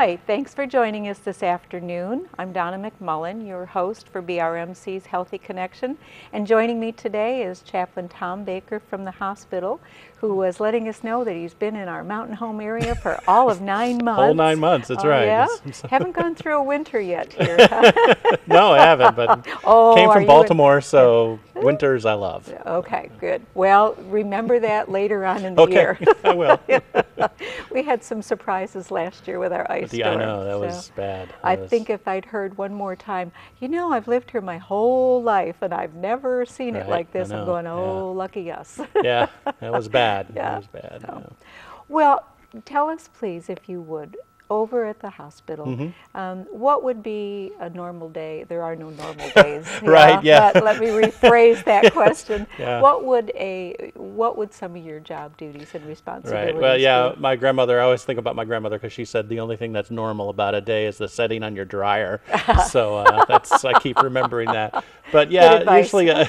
Hi, thanks for joining us this afternoon. I'm Donna McMullen, your host for BRMC's Healthy Connection, and joining me today is Chaplain Tom Baker from the hospital, who was letting us know that he's been in our mountain home area for all of 9 months. Whole 9 months, that's right. Yeah? Haven't gone through a winter yet here. No, I haven't, but came from Baltimore, so winters I love. Okay, good. Well, remember that later on in the year. Okay, I will. We had some surprises last year with our ice storm. Yeah, I know, that was bad. I think if I'd heard one more time, you know, I've lived here my whole life and I've never seen it like this, I'm going, oh, lucky us. Yeah, that was bad. Yeah. That was bad. So, Yeah. Well, tell us, please, if you would, over at the hospital, what would be a normal day? There are no normal days. Right, yeah. But let me rephrase that question. Yeah. What would some of your job duties and responsibilities Right. Well, yeah, be? my grandmother, I always think about my grandmother because she said the only thing that's normal about a day is the setting on your dryer. So I keep remembering that. But yeah, usually a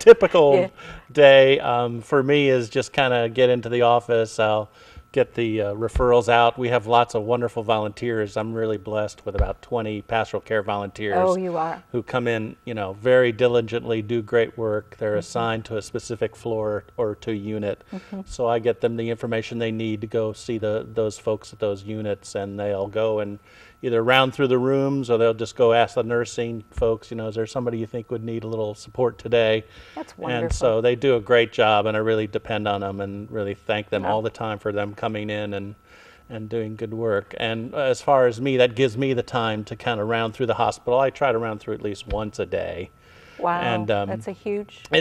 typical day for me is just kind of get into the office. I'll get the referrals out. We have lots of wonderful volunteers. I'm really blessed with about 20 pastoral care volunteers. Oh, you are. Who come in, you know, very diligently, do great work. They're assigned to a specific floor or to unit. So I get them the information they need to go see those folks at those units, and they'll go and either round through the rooms, or they'll just go ask the nursing folks, you know, is there somebody you think would need a little support today? That's wonderful. And so they do a great job, and I really depend on them and really thank them all the time for them coming in and doing good work. And as far as me, that gives me the time to kind of round through the hospital. I try to round through at least once a day. Wow, and, that's a huge. I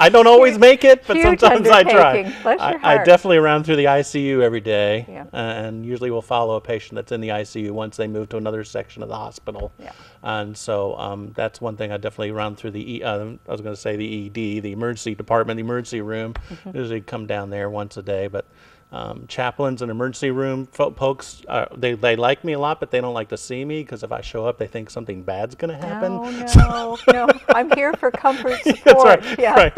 don't always make it, but sometimes I try. Bless your heart. I definitely round through the ICU every day, Yeah. And usually we'll follow a patient that's in the ICU once they move to another section of the hospital. Yeah. And so that's one thing I definitely round through the I was going to say the ED, the emergency department, the emergency room. Usually come down there once a day, but. Chaplains and emergency room folks, they like me a lot, but they don't like to see me because if I show up, they think something bad's going to happen. No, no. I'm here for comfort, support. That's right. Yeah. Right.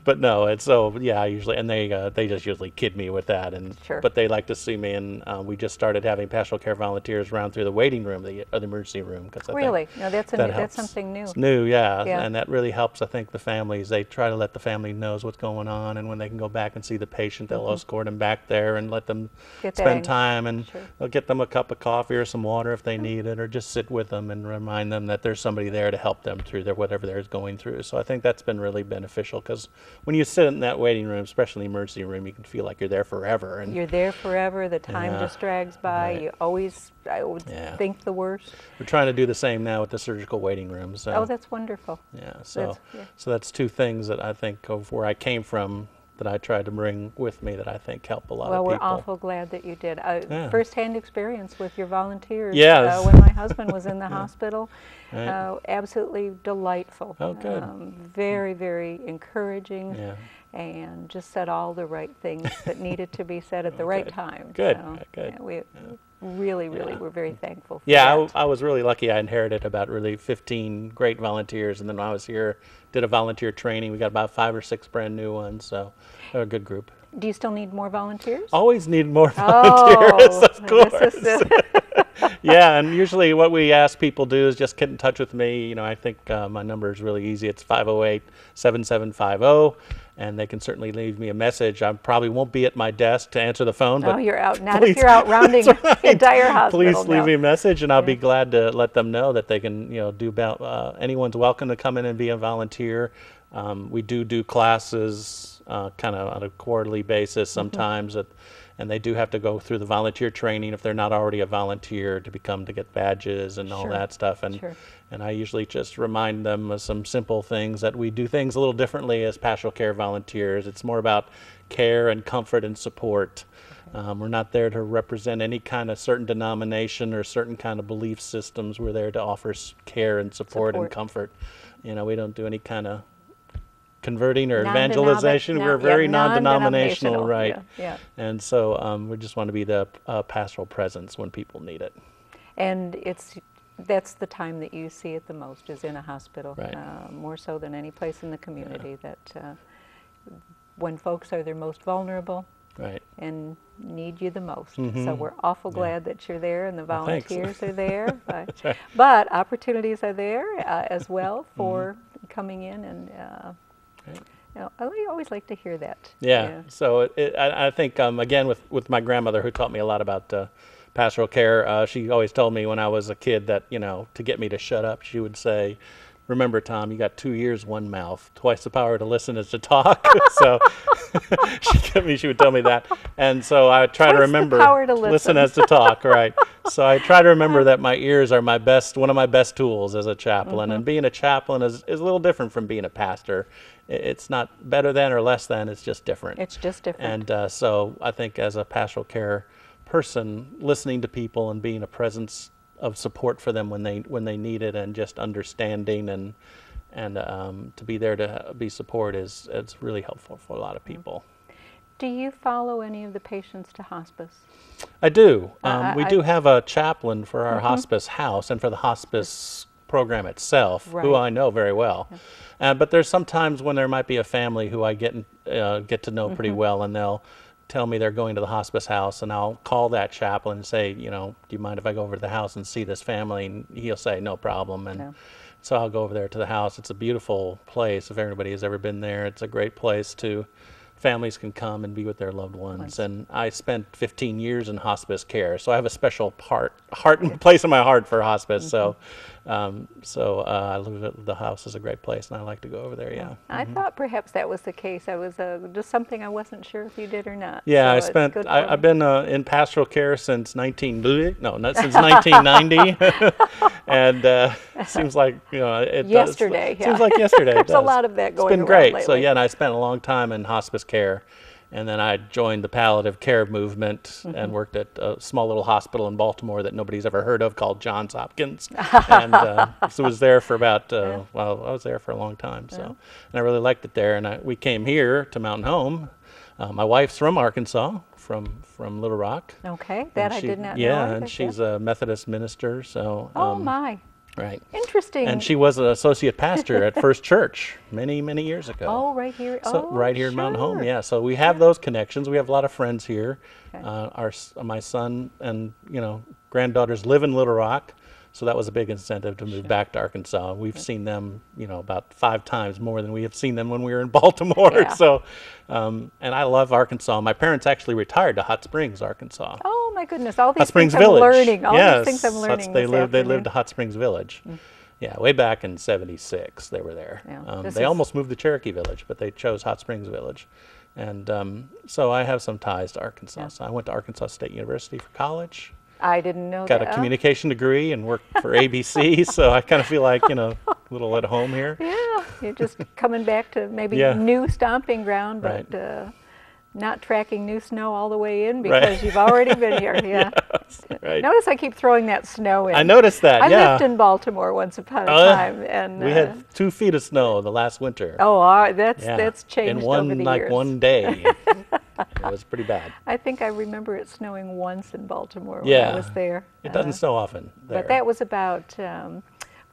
I usually, and they just usually kid me with that, and but they like to see me, and we just started having pastoral care volunteers round through the waiting room, the emergency room, because really, no, that's something new. It's new, yeah, and that really helps. I think the families, they try to let the family knows what's going on, and when they can go back and see the patient, they'll escort them back there and let them spend time, and they'll get them a cup of coffee or some water if they need it, or just sit with them and remind them that there's somebody there to help them through whatever they're going through. So I think that's been really beneficial, because when you sit in that waiting room, especially the emergency room, you can feel like you're there forever. And you're there forever. The time just drags by. You always, I would think the worst. We're trying to do the same now with the surgical waiting room. So. Oh, that's wonderful. Yeah. So that's two things that I think of where I came from, that I tried to bring with me, that I think help a lot of people. Well, we're awful glad that you did. First-hand experience with your volunteers. Yes. When my husband was in the hospital, absolutely delightful. Oh, good. Very, very encouraging, and just said all the right things that needed to be said at the right time. Good, so, good. We really we're very thankful for that. I was really lucky. I inherited about 15 great volunteers, and then when I was here, did a volunteer training. We got about 5 or 6 brand new ones, so they're a good group. Do you still need more volunteers? Always need more volunteers, of course. Yeah, and usually what we ask people do is just get in touch with me. You know, I think my number is really easy. It's 508-7750. And they can certainly leave me a message. I probably won't be at my desk to answer the phone. But you're out. Not if you're out rounding the entire hospital. Please leave me a message, and I'll be glad to let them know that they can, do about. Anyone's welcome to come in and be a volunteer. We do classes kind of on a quarterly basis sometimes, and they do have to go through the volunteer training if they're not already a volunteer to get badges and all that stuff. And I usually just remind them of some simple things, that we do things a little differently as pastoral care volunteers. It's more about care and comfort and support. We're not there to represent any kind of certain denomination or certain kind of belief systems. We're there to offer care and support and comfort. You know, we don't do any kind of converting or evangelization. We're very non-denominational, right? And so we just want to be the pastoral presence when people need it. And that's the time that you see it the most, is in a hospital, more so than any place in the community, that when folks are their most vulnerable, and need you the most. So we're awful glad that you're there and the volunteers are there. Right. But opportunities are there as well for coming in and you know, I always like to hear that. Yeah. So I think, again, with my grandmother, who taught me a lot about pastoral care, she always told me when I was a kid that, you know, to get me to shut up, she would say, remember, Tom, you got 2 ears, 1 mouth, twice the power to listen as to talk. So she would tell me that. And so I try to remember, power to listen as to talk, right. So I try to remember that my ears are one of my best tools as a chaplain. And being a chaplain is a little different from being a pastor. It's not better than or less than, it's just different. It's just different. And so I think as a pastoral care person, listening to people and being a presence of support for them when they need it, and just understanding and to be there to be support it's really helpful for a lot of people. Do you follow any of the patients to hospice? I do. We do have a chaplain for our hospice house and for the hospice program itself, who I know very well. But there's sometimes when there might be a family who I get to know pretty well, and they'll tell me they're going to the hospice house, and I'll call that chaplain and say, you know, do you mind if I go over to the house and see this family? And he'll say, no problem. And so I'll go over there to the house. It's a beautiful place. If everybody has ever been there, it's a great place families can come and be with their loved ones. And I spent 15 years in hospice care, so I have a special place in my heart for hospice. So I live the house is a great place, and I like to go over there. Yeah. I thought perhaps that was the case. I was just something I wasn't sure if you did or not. Yeah, so I've been in pastoral care since 1990, and it seems like, you know, yesterday. Seems like yesterday. There's a lot of that going on. It's been great. Lately. So yeah, and I spent a long time in hospice care. And then I joined the palliative care movement and worked at a small little hospital in Baltimore that nobody's ever heard of called Johns Hopkins. And so I was there for about, I was there for a long time. So, and I really liked it there. And we came here to Mountain Home. My wife's from Arkansas, from Little Rock. Okay, that I did not know. Yeah, and she's a Methodist minister. So. Oh my. Right. Interesting. And she was an associate pastor at First Church many, many years ago. Oh, right here. So right here in Mountain Home, yeah. So we have those connections. We have a lot of friends here. Okay. My son and granddaughters live in Little Rock, so that was a big incentive to move back to Arkansas. We've seen them, about 5 times more than we have seen them when we were in Baltimore. Yeah. So, and I love Arkansas. My parents actually retired to Hot Springs, Arkansas. Oh my goodness! All these Hot Springs things I'm Village. learning. All yes, these things I'm learning. They lived at Hot Springs Village. Yeah, way back in '76 they were there. Yeah, they almost moved to Cherokee Village, but they chose Hot Springs Village. And so I have some ties to Arkansas. Yeah. So I went to Arkansas State University for college. I didn't know Got that. a communication degree and worked for ABC, so I kind of feel like, a little at home here. Yeah, you're just coming back to maybe new stomping ground, but not tracking new snow all the way in because you've already been here. Yeah. Yes, right. Notice I keep throwing that snow in. I noticed that, I lived in Baltimore once upon a time. And we had 2 feet of snow the last winter. Oh, that's changed over the years. In one day. It was pretty bad. I think I remember it snowing once in Baltimore when I was there. It doesn't snow often there. But that was about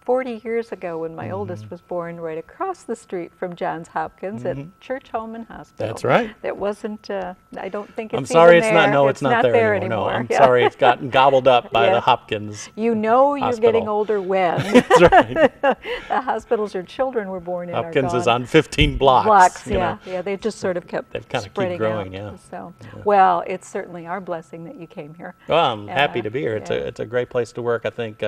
40 years ago when my oldest was born, right across the street from Johns Hopkins at Church Home and Hospital. That's right. That wasn't, I don't think it's I'm sorry even it's there. not, no, it's not there anymore. No, I'm sorry it's gotten gobbled up by the Hopkins You know you're hospital. getting older when. That's right. The hospitals your children were born in Hopkins are gone. is on 15 blocks. Yeah, they just sort of kept They've kind of spreading keep growing, out. So, well, it's certainly our blessing that you came here. Well, I'm happy to be here. It's a great place to work. I think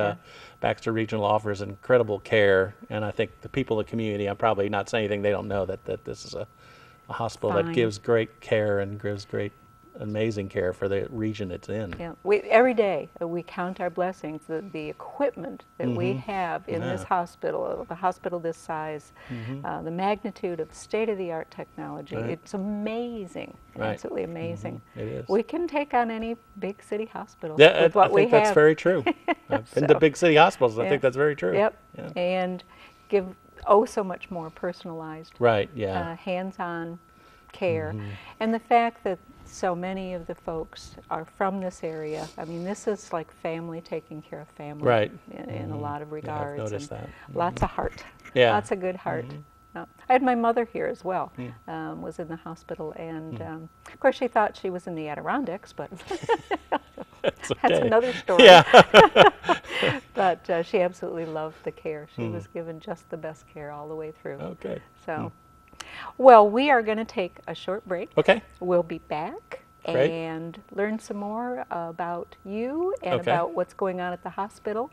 Baxter Regional offers incredible care, and I think the people in the community, I'm probably not saying anything they don't know, that this is a hospital that gives great care and gives great, amazing care for the region it's in. Yeah, every day we count our blessings, the equipment that we have in this hospital, a hospital this size, the magnitude of state-of-the-art technology. It's amazing, absolutely amazing. It is. We can take on any big city hospital with what we have. I think that's very true. I've been to big city hospitals. I think that's very true. Yep, and give so much more personalized, hands-on care. And the fact that so many of the folks are from this area. I mean, this is like family taking care of family in a lot of regards. I've noticed that. Lots of heart. Yeah. Lots of good heart. I had my mother here as well, was in the hospital, and of course she thought she was in the Adirondacks, but That's okay. that's another story. Yeah. But she absolutely loved the care. She was given just the best care all the way through. Okay. So, well, we are going to take a short break. Okay. We'll be back Great. and learn some more about you and Okay. about what's going on at the hospital.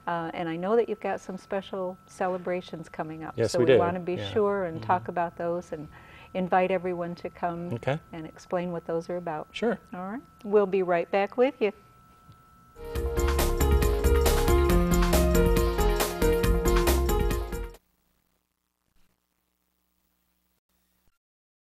And I know that you've got some special celebrations coming up. Yes, so we we do. want to be Yeah. sure and talk about those and invite everyone to come Okay. and explain what those are about. Sure. All right. We'll be right back with you.